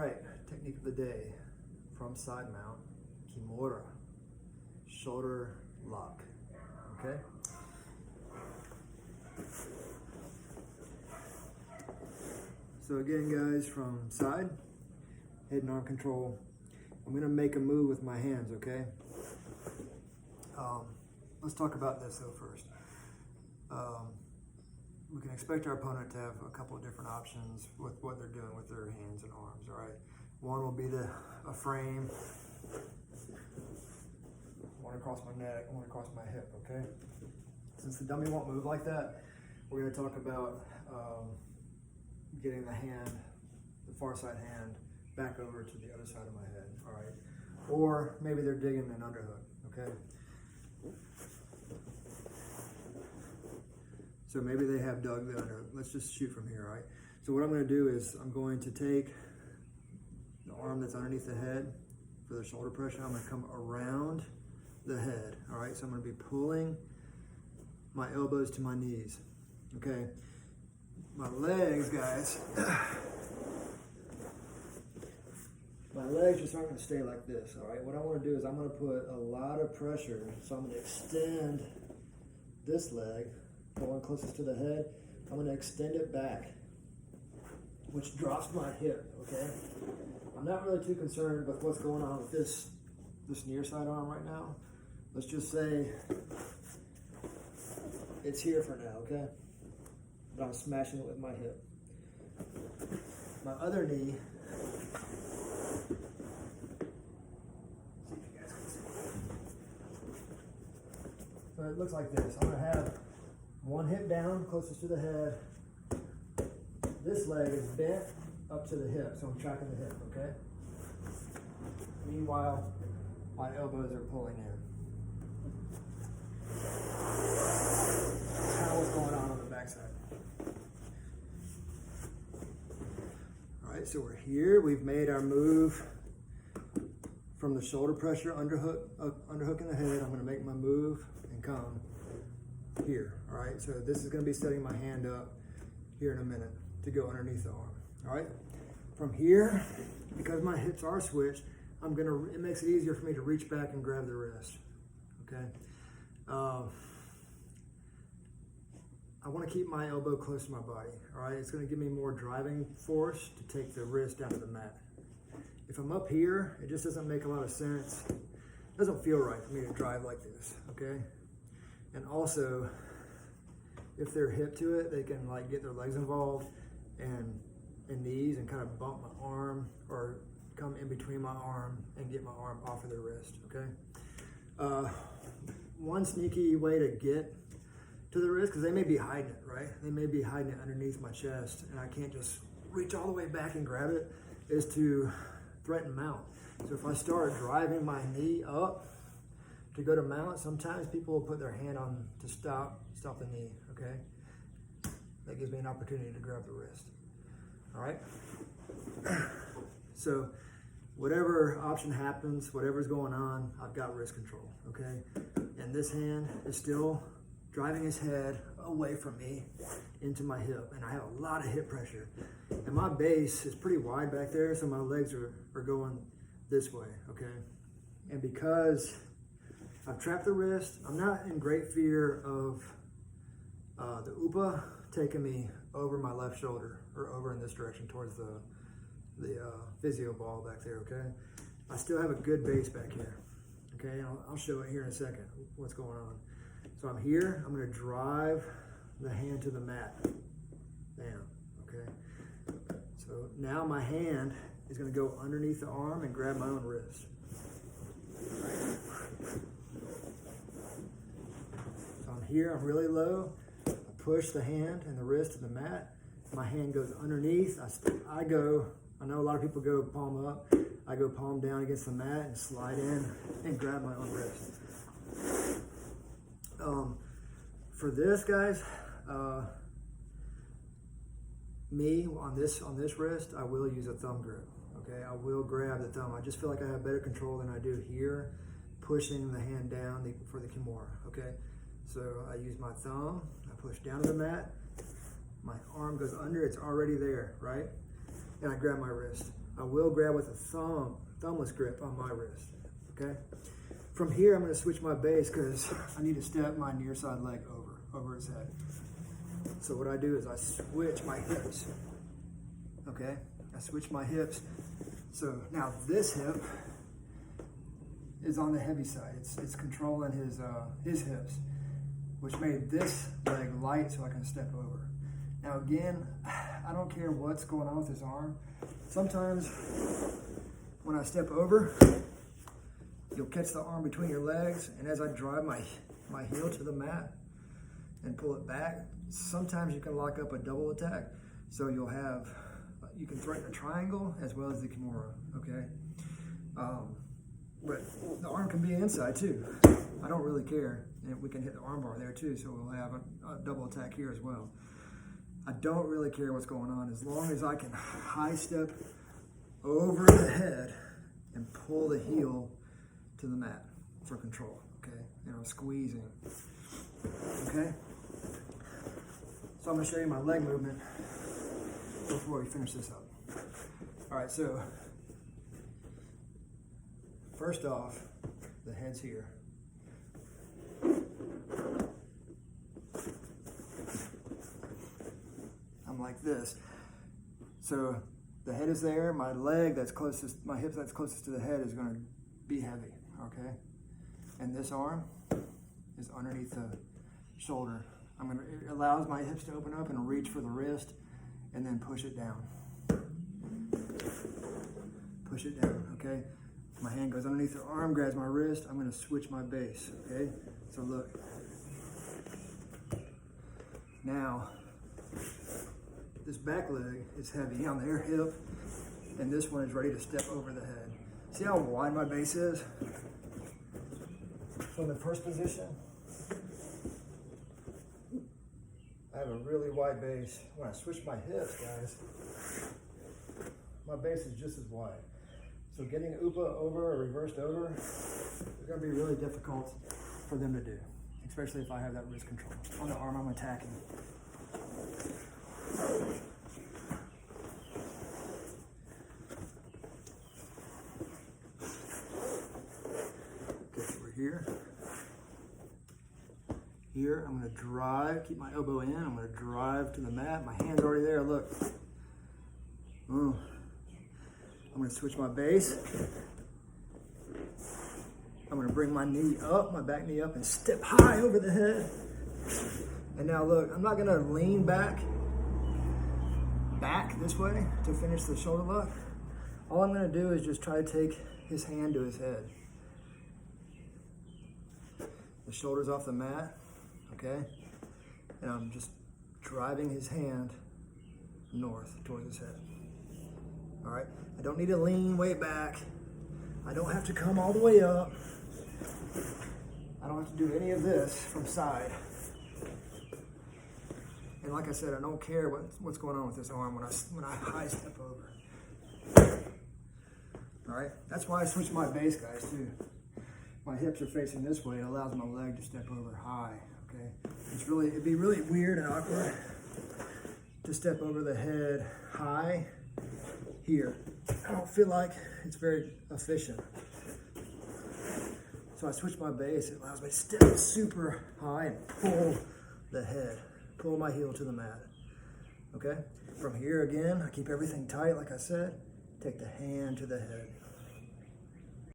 right, technique of the day from side mount, Kimura, shoulder lock, okay? So again, guys, from side, head and arm control, I'm gonna make a move with my hands, okay? Let's talk about this though first. We can expect our opponent to have a couple of different options with what they're doing with their hands and arms, all right? One will be a frame, one across my neck, one across my hip, okay? Since the dummy won't move like that, we're gonna talk about getting the hand, the far side hand, back over to the other side of my head, all right? Or maybe they're digging an underhook, okay? So maybe they have dug the underhook. Let's just shoot from here, all right? So what I'm gonna do is I'm going to take the arm that's underneath the head for the shoulder pressure. I'm gonna come around the head, all right? So I'm gonna be pulling my elbows to my knees, okay? My legs, guys, my legs just aren't gonna stay like this, all right? What I wanna do is I'm gonna put a lot of pressure, so I'm gonna extend this leg, the one closest to the head, I'm gonna extend it back, which drops my hip, okay? I'm not really too concerned with what's going on with this near side arm right now. Let's just say it's here for now, okay? But I'm smashing it with my hip. My other knee, see if you guys can see. So it looks like this. I'm gonna have one hip down, closest to the head. This leg is bent up to the hip, so I'm tracking the hip, okay? Meanwhile, my elbows are pulling in. That's kind of what's going on the backside. All right, so we're here. We've made our move from the shoulder pressure, underhook in the head. I'm gonna make my move and come here, all right? So this is gonna be setting my hand up here in a minute to go underneath the arm, all right? From here, because my hips are switched, it makes it easier for me to reach back and grab the wrist, okay? I wanna keep my elbow close to my body, all right? It's gonna give me more driving force to take the wrist down to the mat. If I'm up here, it just doesn't make a lot of sense. It doesn't feel right for me to drive like this, okay? And also, if they're hip to it, they can like get their legs involved and knees and kind of bump my arm or come in between my arm and get my arm off of their wrist, okay? One sneaky way to get to the wrist, because they may be hiding it, right? They may be hiding it underneath my chest and I can't just reach all the way back and grab it, is to threaten mount. So if I start driving my knee up to go to mount, sometimes people will put their hand on to stop the knee, okay? That gives me an opportunity to grab the wrist, all right? So whatever option happens, whatever's going on, I've got wrist control, okay? And this hand is still driving his head away from me into my hip, and I have a lot of hip pressure. And my base is pretty wide back there, so my legs are going this way, okay? And because I've trapped the wrist, I'm not in great fear of the UPA taking me over my left shoulder or over in this direction towards the physio ball back there, okay? I still have a good base back here, okay? And I'll show it here in a second, what's going on. So I'm here, I'm gonna drive the hand to the mat, bam, okay? So now my hand is gonna go underneath the arm and grab my own wrist. Right. So I'm here, I'm really low, I push the hand and the wrist to the mat, my hand goes underneath, I know a lot of people go palm up, I go palm down against the mat and slide in and grab my own wrist. For this, guys, me on this wrist, I will use a thumb grip, okay? I will grab the thumb. I just feel like I have better control than I do here, pushing the hand down for the Kimura, okay? So I use my thumb, I push down to the mat, my arm goes under, it's already there, right? And I grab my wrist. I will grab with a thumbless grip on my wrist, okay? From here, I'm gonna switch my base because I need to step my near side leg over his head. So what I do is I switch my hips, okay? I switch my hips. So now this hip is on the heavy side. It's controlling his hips, which made this leg light so I can step over. Now again, I don't care what's going on with his arm. Sometimes when I step over, you'll catch the arm between your legs, and as I drive my heel to the mat and pull it back, sometimes you can lock up a double attack. So you can threaten a triangle as well as the Kimura, okay? But the arm can be inside too. I don't really care. And we can hit the arm bar there too, so we'll have a double attack here as well. I don't really care what's going on as long as I can high step over the head and pull the heel to the mat for control, okay? And I'm squeezing, okay? So I'm gonna show you my leg movement before we finish this up. All right, so first off, the head's here. I'm like this. So the head is there, my leg that's closest, my hip that's closest to the head is gonna be heavy, okay? And this arm is underneath the shoulder. It allows my hips to open up and reach for the wrist and then push it down. Push it down, okay? My hand goes underneath the arm, grabs my wrist. I'm gonna switch my base, okay? So look. Now, this back leg is heavy on their hip, and this one is ready to step over the head. See how wide my base is? So in the first position, I have a really wide base. When I switch my hips, guys, my base is just as wide. So getting Upa over or reversed over is gonna be really difficult for them to do, especially if I have that wrist control on the arm I'm attacking. Okay, so we're here. Here, I'm gonna drive, keep my elbow in, I'm gonna drive to the mat. My hand's already there, look. I'm gonna switch my base. I'm gonna bring my knee up, my back knee up, and step high over the head. And now look, I'm not gonna lean back this way to finish the shoulder lock. All I'm gonna do is just try to take his hand to his head. The shoulder's off the mat, okay? And I'm just driving his hand north towards his head. All right, I don't need to lean way back. I don't have to come all the way up. I don't have to do any of this from side. And like I said, I don't care what's going on with this arm when I high step over. All right, that's why I switch my base, guys, too. My hips are facing this way. It allows my leg to step over high, okay? It'd be really weird and awkward to step over the head high here. I don't feel like it's very efficient. So I switch my base. It allows me to step super high and pull the head, pull my heel to the mat, okay? From here again, I keep everything tight, like I said. Take the hand to the head.